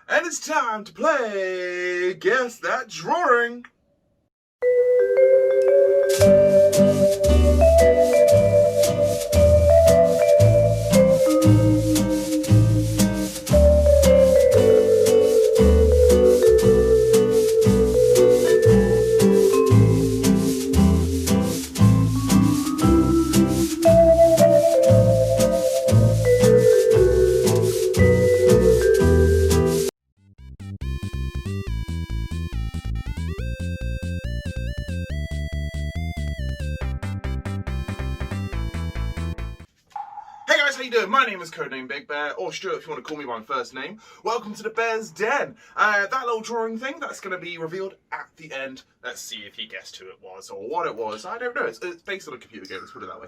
And it's time to play Guess That Drawing. Hey guys, how you doing? My name is CODENAMEBIGBEAR, or Stuart if you want to call me by my first name. Welcome to the Bear's Den. That little drawing thing, that's going to be revealed at the end. Let's see if you guessed who it was or what it was. I don't know. It's based on a computer game, let's put it that way.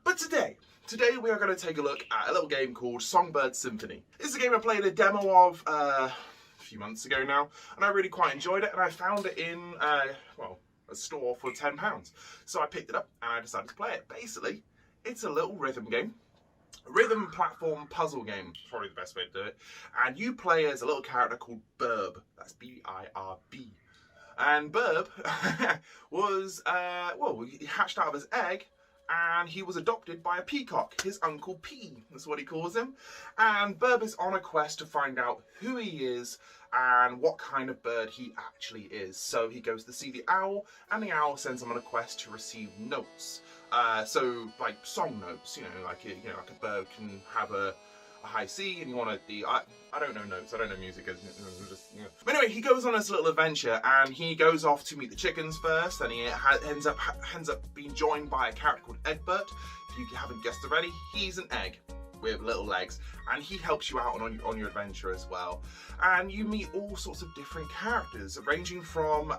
But today we are going to take a look at a little game called Songbird Symphony. This is a game I played a demo of a few months ago now, and I really quite enjoyed it, and I found it in, a store for £10. So I picked it up and I decided to play it. Basically, it's a little rhythm game. Rhythm platform puzzle game, probably the best way to do it. And you play as a little character called Birb. That's B-I-R-B. And Birb was, he hatched out of his egg and he was adopted by a peacock, his Uncle P, that's what he calls him. And Birb is on a quest to find out who he is and what kind of bird he actually is. So he goes to see the owl, and the owl sends him on a quest to receive notes. So like song notes, like a bird can have a high C, and you want to I don't know notes, I don't know music. But anyway, he goes on this little adventure, and he goes off to meet the chickens first, and he ends up being joined by a character called Egbert. If you haven't guessed already, he's an egg with little legs, and he helps you out on your adventure as well. And you meet all sorts of different characters, ranging from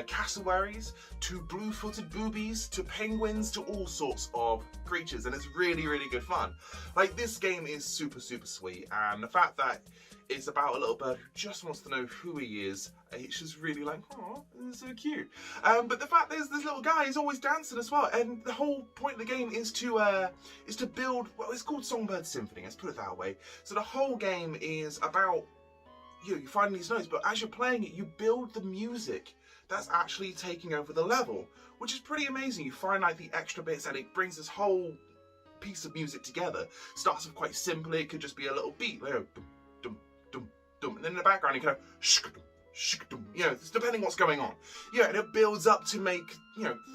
cassowaries to blue-footed boobies to penguins to all sorts of creatures, and it's really, really good fun. Like, this game is super, super sweet, and the fact that it's about a little bird who just wants to know who he is, it's just really like, oh, this is so cute. But the fact is, this little guy is always dancing as well, and the whole point of the game is to build, well, it's called Songbird Symphony, let's put it that way. So the whole game is about you finding these notes, but as you're playing it, you build the music that's actually taking over the level, which is pretty amazing. You find like the extra bits, and it brings this whole piece of music together. Starts off quite simply, it could just be a little beat, dum, dum, dum, dum, and then in the background you kind of shk-dum, shk-dum, it's depending what's going on. And it builds up to make,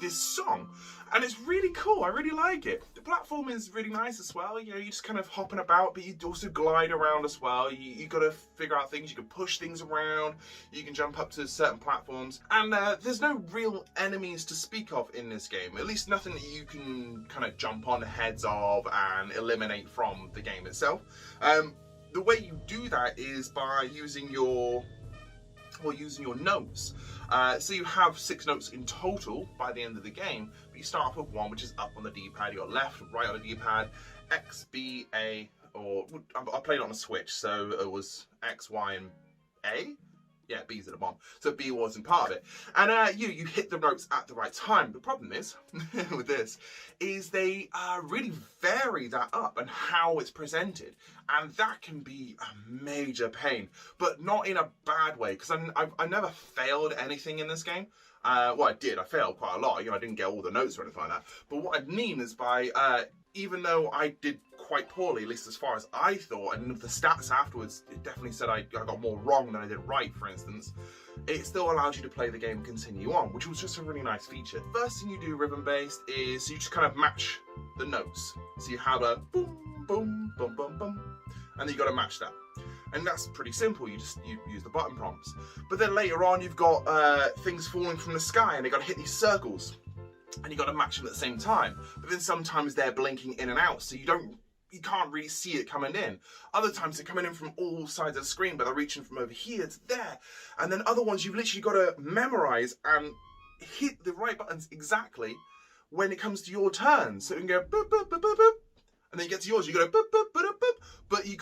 this song. And it's really cool, I really like it. The platform is really nice as well, you're just kind of hopping about, but you also glide around as well. You got to figure out things, you can push things around, you can jump up to certain platforms. And there's no real enemies to speak of in this game, at least nothing that you can kind of jump on the heads of and eliminate from the game itself. The way you do that is by using your notes. So you have 6 notes in total by the end of the game, but you start off with 1, which is up on the D-pad, you got left, right on the D-pad, X, B, A, or I played on a Switch, so it was X, Y, and A? Yeah, B's at the bottom, so B wasn't part of it. And you hit the notes at the right time. The problem is, with this, is they really vary that up and how it's presented. And that can be a major pain, but not in a bad way, because I never failed anything in this game. Well, I did, I failed quite a lot, I didn't get all the notes or anything like that. But what I mean is by, even though I did quite poorly, at least as far as I thought, and the stats afterwards, it definitely said I got more wrong than I did right, for instance, it still allows you to play the game and continue on, which was just a really nice feature. First thing you do rhythm-based is you just kind of match the notes. So you have a boom, boom, boom, boom, boom, and then you got to match that. And that's pretty simple, you use the button prompts. But then later on you've got things falling from the sky, and they got to hit these circles, and you got to match them at the same time. But then sometimes they're blinking in and out, so you can't really see it coming in. Other times they're coming in from all sides of the screen, but they're reaching from over here to there. And then other ones you've literally got to memorize and hit the right buttons exactly when it comes to your turn. So you can go boop, boop, boop, boop, boop. And then you get to yours, you go boop, boop, boop, boop, boop. But you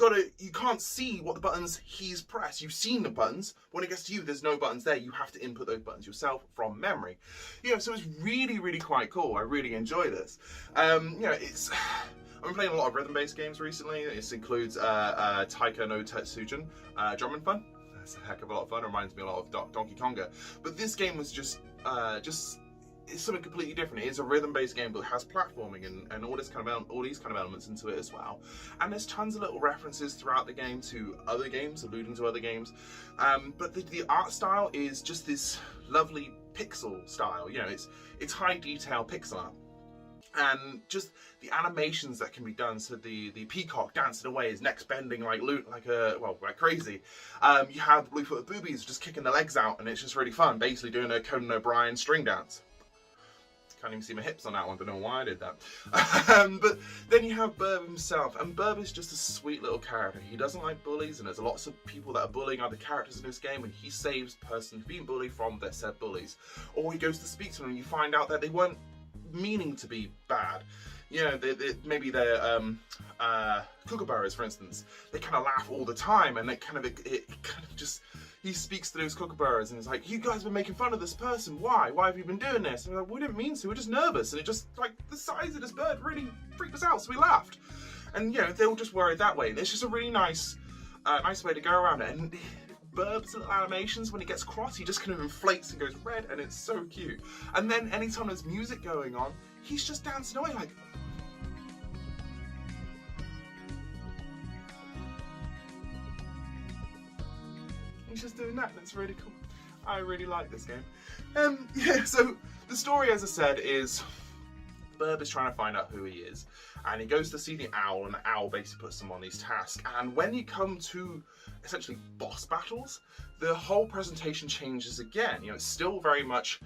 can't see what the buttons he's pressed. You've seen the buttons. When it gets to you, there's no buttons there. You have to input those buttons yourself from memory. So it's really, really quite cool. I really enjoy this. I've been playing a lot of rhythm-based games recently. This includes Taika no Tetsujin, Drum and Fun. It's a heck of a lot of fun. It reminds me a lot of Donkey Konga. But this game was just it's something completely different. It is a rhythm-based game, but it has platforming and all these kind of elements into it as well. And there's tons of little references throughout the game to other games, alluding to other games. But the art style is just this lovely pixel style. You know, it's high detail pixel art. And just the animations that can be done, so the peacock dancing away, his neck's bending like crazy. You have the blue-footed boobies just kicking their legs out, and it's just really fun, basically doing a Conan O'Brien string dance. Can't even see my hips on that one, don't know why I did that. But then you have Birb himself, and Birb is just a sweet little character. He doesn't like bullies, and there's lots of people that are bullying other characters in this game, and he saves the person being bullied from their said bullies. Or he goes to speak to them, and you find out that they weren't meaning to be bad. You know, maybe they're kookaburras, for instance. They kind of laugh all the time, and it kind of just, he speaks to those kookaburras and it's like, you guys have been making fun of this person. Why have you been doing this? And they're like, we didn't mean to, we're just nervous. And it just, like, the size of this bird really freaked us out, so we laughed. And, you know, they all just worried that way. And it's just a really nice way to go around it. And Birb's little animations, when he gets cross, he just kind of inflates and goes red, and it's so cute. And then anytime there's music going on, he's just dancing away like... He's just doing that, and it's really cool. I really like this game. Yeah, so the story, as I said, is Birb is trying to find out who he is, and he goes to see the owl, and the owl basically puts him on these tasks. And when you come to essentially boss battles, the whole presentation changes again. You know, it's still very much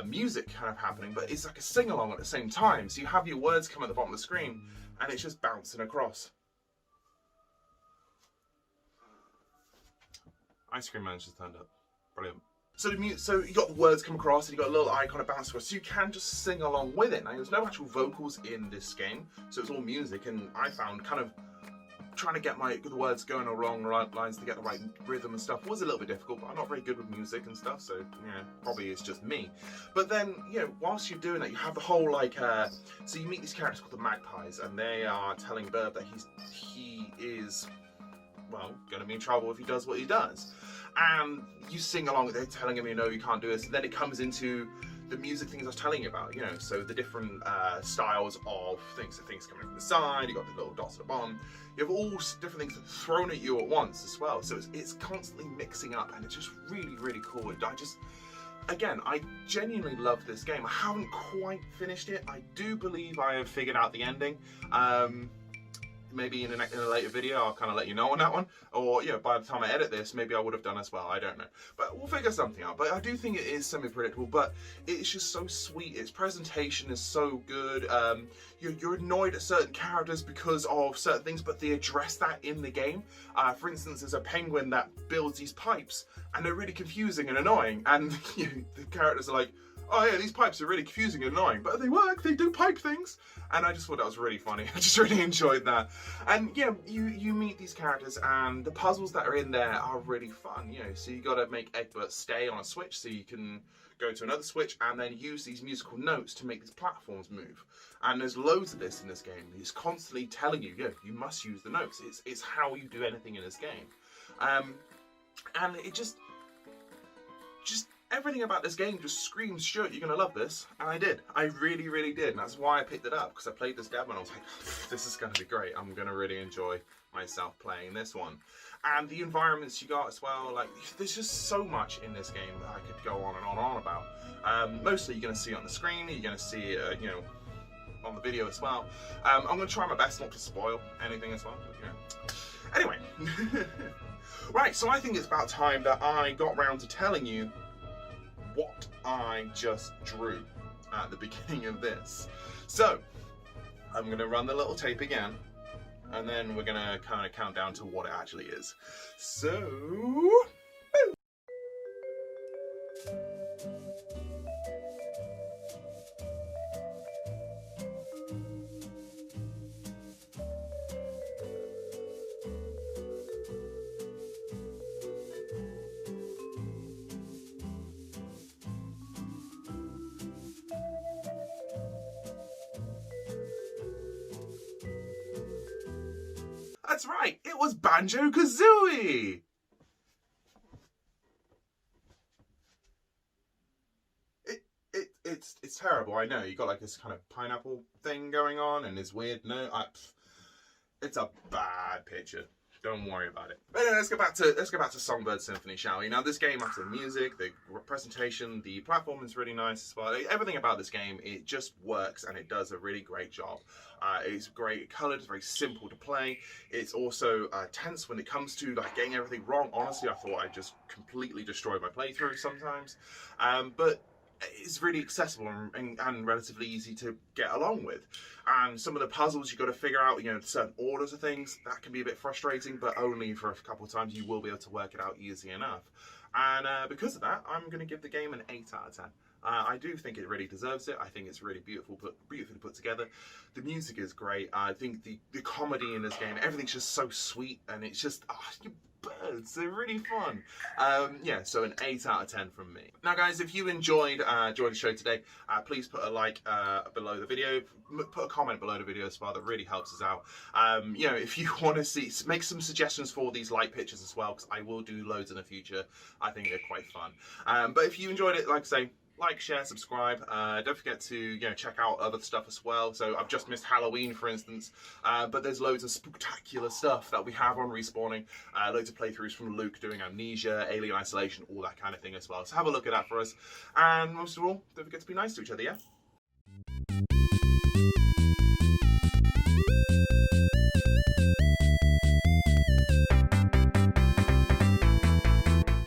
music kind of happening, but it's like a sing-along at the same time. So you have your words come at the bottom of the screen, and it's just bouncing across. Ice cream man just turned up. Brilliant. So you got the words come across, and you got a little icon of bounce across, so you can just sing along with it. Now, there's no actual vocals in this game, so it's all music, and I found kind of trying to get the words going along the right lines to get the right rhythm and stuff was a little bit difficult, but I'm not very good with music and stuff, so yeah, probably it's just me. But then, you know, whilst you're doing that, you have the whole, like, so you meet these characters called the Magpies, and they are telling Birb that he is, well, going to be in trouble if he does what he does. And you sing along with it, telling him, you know, you can't do this, and then it comes into the music things I was telling you about, you know, so the different styles of things. So things coming from the side, you got the little dots at the bottom, you have all different things thrown at you at once as well. So it's constantly mixing up, and it's just really, really cool. And I genuinely love this game. I haven't quite finished it. I do believe I have figured out the ending. Maybe in a later video I'll kind of let you know on that one, or you know, by the time I edit this maybe I would have done as well, I don't know, but we'll figure something out. But I do think it is semi-predictable, but it's just so sweet. Its presentation is so good. You're annoyed at certain characters because of certain things, but they address that in the game. For instance, there's a penguin that builds these pipes, and they're really confusing and annoying, and you know, the characters are like, oh yeah, these pipes are really confusing and annoying, but they work, they do pipe things. And I just thought that was really funny. I just really enjoyed that. And yeah, you meet these characters, and the puzzles that are in there are really fun, you know. So you gotta make Egbert stay on a switch so you can go to another switch, and then use these musical notes to make these platforms move. And there's loads of this in this game. It's constantly telling you, yeah, you must use the notes. It's how you do anything in this game. And it just everything about this game just screams, Stuart, you're going to love this. And I did. I really, really did. And that's why I picked it up, because I played this demo and I was like, this is going to be great. I'm going to really enjoy myself playing this one. And the environments you got as well, like, there's just so much in this game that I could go on and on and on about. Mostly you're going to see it on the screen, you're going to see it, you know, on the video as well. I'm going to try my best not to spoil anything as well. But, yeah. Anyway. Right, so I think it's about time that I got round to telling you what I just drew at the beginning of this. So, I'm going to run the little tape again, and then we're going to kind of count down to what it actually is. So... That's right, it was Banjo-Kazooie! it's terrible. I know you got like this kind of pineapple thing going on, and it's weird. No, it's a bad picture. Don't worry about it. But anyway, let's go back to Songbird Symphony, shall we? Now, this game, after the music, the presentation, the platform is really nice as well. Everything about this game, it just works, and it does a really great job. It's great coloured, it's very simple to play. It's also tense when it comes to like getting everything wrong. Honestly, I thought I just completely destroyed my playthrough sometimes, but it's really accessible and relatively easy to get along with. And some of the puzzles you've got to figure out, you know, certain orders of things, that can be a bit frustrating, but only for a couple of times you will be able to work it out easy enough. And because of that, I'm going to give the game an 8 out of 10. I do think it really deserves it. I think it's really beautifully put together. The music is great. I think the comedy in this game, everything's just so sweet, and it's just, birds, they're really fun. Yeah, so an 8 out of 10 from me. Now guys, if you enjoyed the show today, please put a like below the video, put a comment below the video as well. That really helps us out. You know, if you want to make some suggestions for these light pictures as well, because I will do loads in the future. I think they're quite fun. But if you enjoyed it, like I say, like, share, subscribe. Don't forget to check out other stuff as well. So I've just missed Halloween, for instance, but there's loads of spectacular stuff that we have on Respawning. Loads of playthroughs from Luke doing Amnesia, Alien Isolation, all that kind of thing as well. So have a look at that for us. And most of all, don't forget to be nice to each other, yeah?